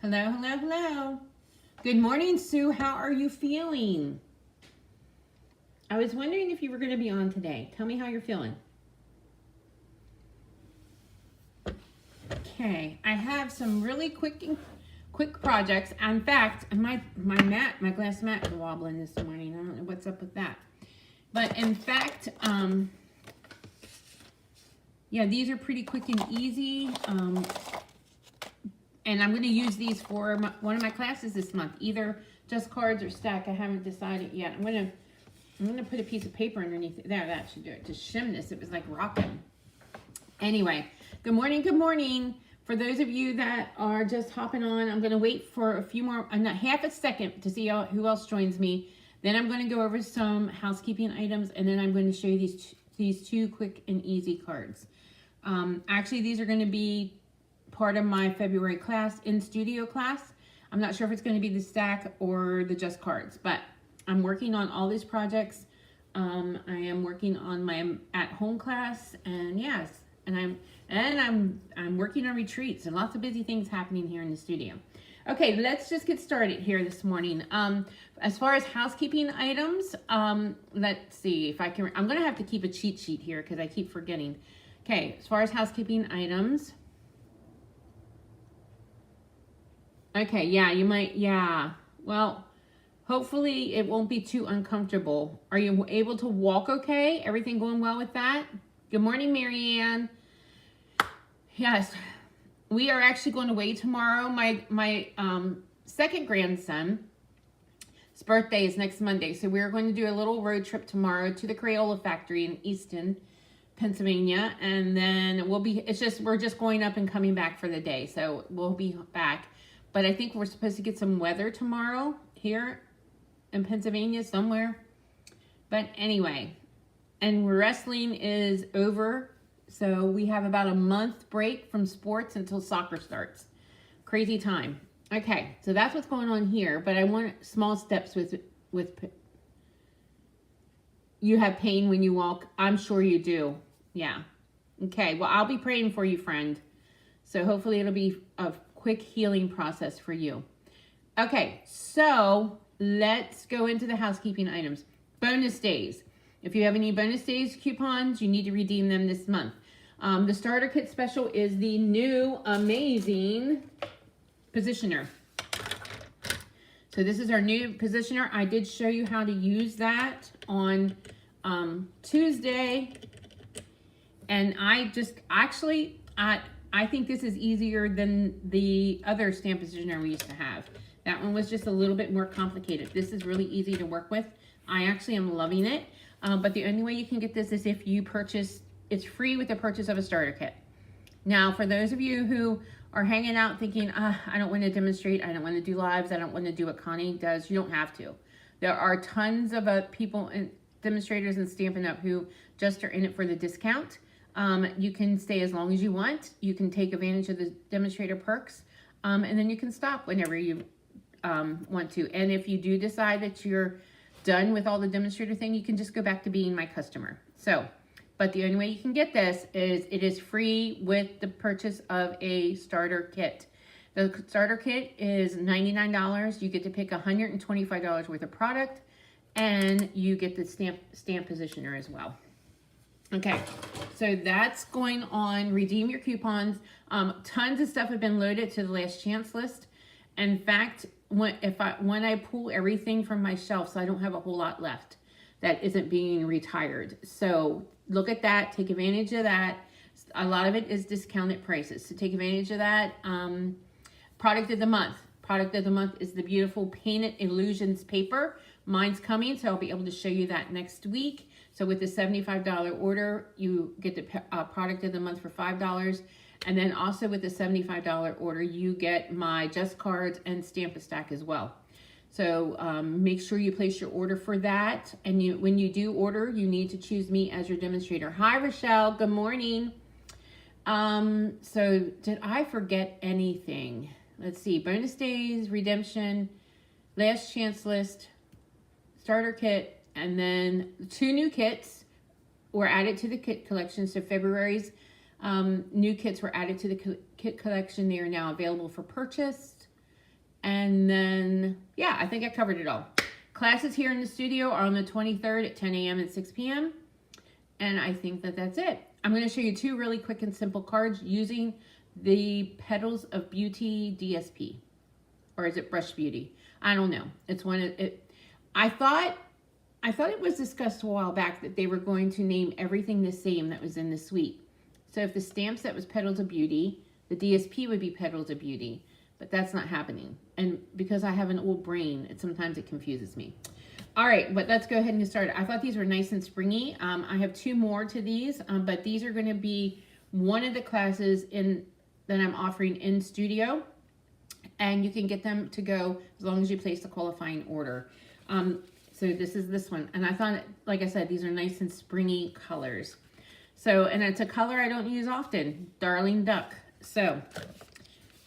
Hello, hello, hello. Good morning, Sue. How are you feeling? I was wondering if you were going to be on today. Tell me how you're feeling. Okay, I have some really quick projects. In fact, my glass mat is wobbling this morning. I don't know what's up with that. But in fact, yeah, these are pretty quick and easy. And I'm going to use these for one of my classes this month, either just cards or stack. I haven't decided yet. I'm going to put a piece of paper underneath it. There, that should do it. To shim this, it was like rocking. Anyway, good morning, good morning. For those of you that are just hopping on, I'm going to wait for a few more, not half a second to see who else joins me. Then I'm going to go over some housekeeping items, and then I'm going to show you these two quick and easy cards. Actually, these are going to be part of my February class, in studio class. I'm not sure if it's going to be the stack or the just cards, but I'm working on all these projects. I am working on my at-home class, and yes, and I'm working on retreats and lots of busy things happening here in the studio. Okay, let's just get started here this morning. As far as housekeeping items, let's see if I can. I'm going to have to keep a cheat sheet here because I keep forgetting. Okay, as far as housekeeping items. Okay, yeah, you might, yeah. Well, hopefully it won't be too uncomfortable. Are you able to walk okay? Everything going well with that? Good morning, Marianne. Yes, we are actually going away tomorrow. My second grandson, his birthday is next Monday, so we're going to do a little road trip tomorrow to the Crayola factory in Easton, Pennsylvania, and then we're just going up and coming back for the day, so we'll be back. But I think we're supposed to get some weather tomorrow here in Pennsylvania somewhere. But anyway, and wrestling is over. So we have about a month break from sports until soccer starts. Crazy time. Okay, so that's what's going on here. But I want small steps with you have pain when you walk. I'm sure you do. Yeah. Okay, well, I'll be praying for you, friend. So hopefully it'll be a quick healing process for you. Okay, so let's go into the housekeeping items. Bonus days. If you have any bonus days coupons, you need to redeem them this month. The starter kit special is the new amazing positioner. So this is our new positioner. I did show you how to use that on Tuesday. And I think this is easier than the other stamp positioner we used to have. That one was just a little bit more complicated. This is really easy to work with. I actually am loving it. But the only way you can get this is if you purchase, it's free with the purchase of a starter kit. Now, for those of you who are hanging out thinking, I don't want to demonstrate, I don't want to do lives, I don't want to do what Connie does, you don't have to. There are tons of people and demonstrators and Stampin' Up! Who just are in it for the discount. You can stay as long as you want. You can take advantage of the demonstrator perks, and then you can stop whenever you want to. And if you do decide that you're done with all the demonstrator thing, you can just go back to being my customer. So, but the only way you can get this is it is free with the purchase of a starter kit. The starter kit is $99. You get to pick $125 worth of product, and you get the stamp positioner as well. Okay, so that's going on. Redeem your coupons. Tons of stuff have been loaded to the last chance list. In fact, when I pull everything from my shelf, so I don't have a whole lot left that isn't being retired. So look at that. Take advantage of that. A lot of it is discounted prices, so take advantage of that. Product of the month. Product of the month is the beautiful Painted Illusions paper. Mine's coming, so I'll be able to show you that next week. So with the $75 order, you get the product of the month for $5. And then also with the $75 order, you get my Just Cards and Stamp-A-Stack as well. So make sure you place your order for that. And when you do order, you need to choose me as your demonstrator. Hi, Rochelle. Good morning. So did I forget anything? Let's see. Bonus days, redemption, last chance list, starter kit, and then 2 new kits were added to the kit collection. So February's new kits were added to the kit collection. They are now available for purchase. And then, yeah, I think I covered it all. Classes here in the studio are on the 23rd at 10 a.m. and 6 p.m. And I think that that's it. I'm going to show you 2 really quick and simple cards using the Petals of Beauty DSP. Or is it Brush Beauty? I don't know. It's one of it. I thought it was discussed a while back that they were going to name everything the same that was in the suite. So if the stamp set was Petals of Beauty, the DSP would be Petals of Beauty. But that's not happening. And because I have an old brain, sometimes it confuses me. All right, but let's go ahead and get started. I thought these were nice and springy. I have 2 more to these, but these are going to be one of the classes that I'm offering in studio. And you can get them to go as long as you place the qualifying order. So this one. And I thought, like I said, these are nice and springy colors. So, and it's a color I don't use often, Darling Duck. So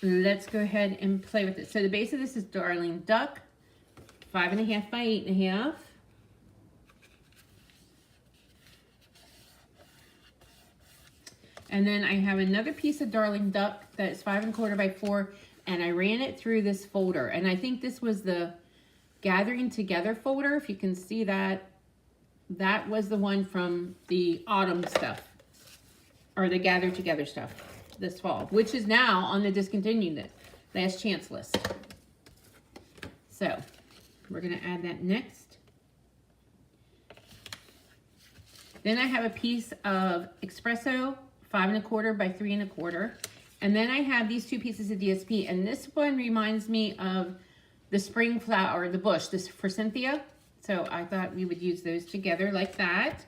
let's go ahead and play with it. So the base of this is Darling Duck, 5.5 by 8.5. And then I have another piece of Darling Duck that's 5.25 by 4, and I ran it through this folder. And I think this was the Gathering Together folder. If you can see that, that was the one from the autumn stuff, or the Gather Together stuff this fall, which is now on the discontinued last chance list. So we're going to add that next. Then I have a piece of Espresso, 5.25 by 3.25. And then I have these 2 pieces of DSP. And this one reminds me of the spring flower, the bush, this for Cynthia. So I thought we would use those together like that.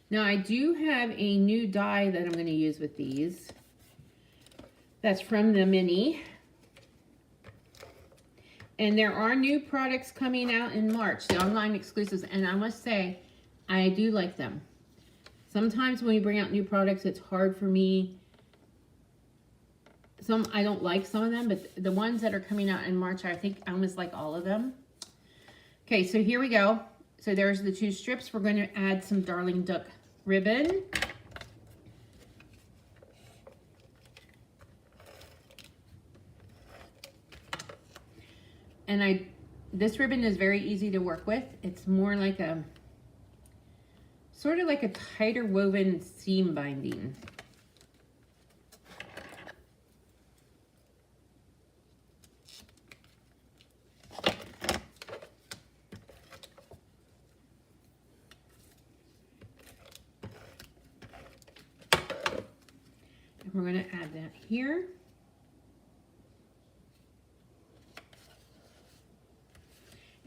Now I do have a new die that I'm going to use with these. That's from the mini. And there are new products coming out in March, the online exclusives. And I must say, I do like them. Sometimes when we bring out new products, it's hard for me. I don't like some of them, but the ones that are coming out in March, I think I almost like all of them. Okay, so here we go. So there's the 2 strips. We're going to add some Darling Duck ribbon. And this ribbon is very easy to work with. It's more like sort of like a tighter woven seam binding. And we're going to add that here.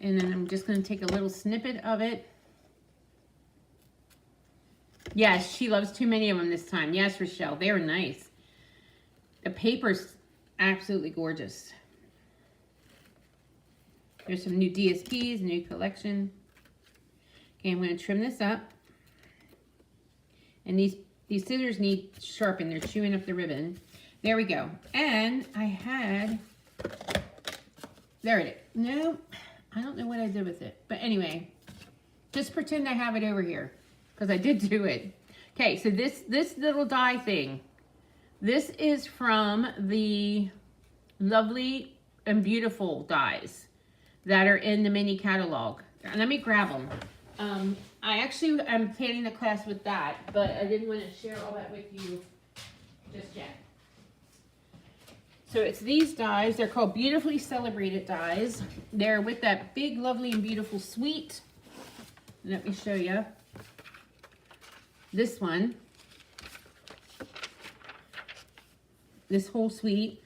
And then I'm just going to take a little snippet of it. Yes, she loves too many of them this time. Yes, Rochelle, they were nice. The paper's absolutely gorgeous. There's some new DSPs, new collection. Okay, I'm going to trim this up. And these scissors need sharpened. They're chewing up the ribbon. There we go. And I had, there it is. No, I don't know what I did with it. But anyway, just pretend I have it over here, because I did do it. Okay, so this little die thing, this is from the Lovely and Beautiful dies that are in the mini catalog. Let me grab them. I actually am planning a class with that, but I didn't want to share all that with you just yet. So it's these dies. They're called Beautifully Celebrated dies. They're with that big, Lovely and Beautiful suite. Let me show you. This one. This whole suite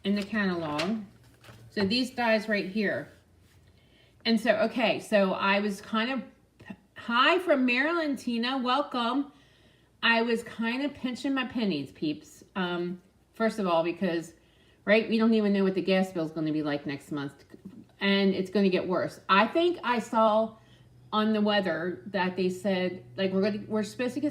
in the catalog. So these dies right here. And so, okay, so I was kind of, hi from Maryland, Tina, welcome. I was kind of pinching my pennies, peeps. First of all, because, right, we don't even know what the gas bill is going to be like next month. And it's going to get worse. I think I saw on the weather that they said, like, we're supposed to get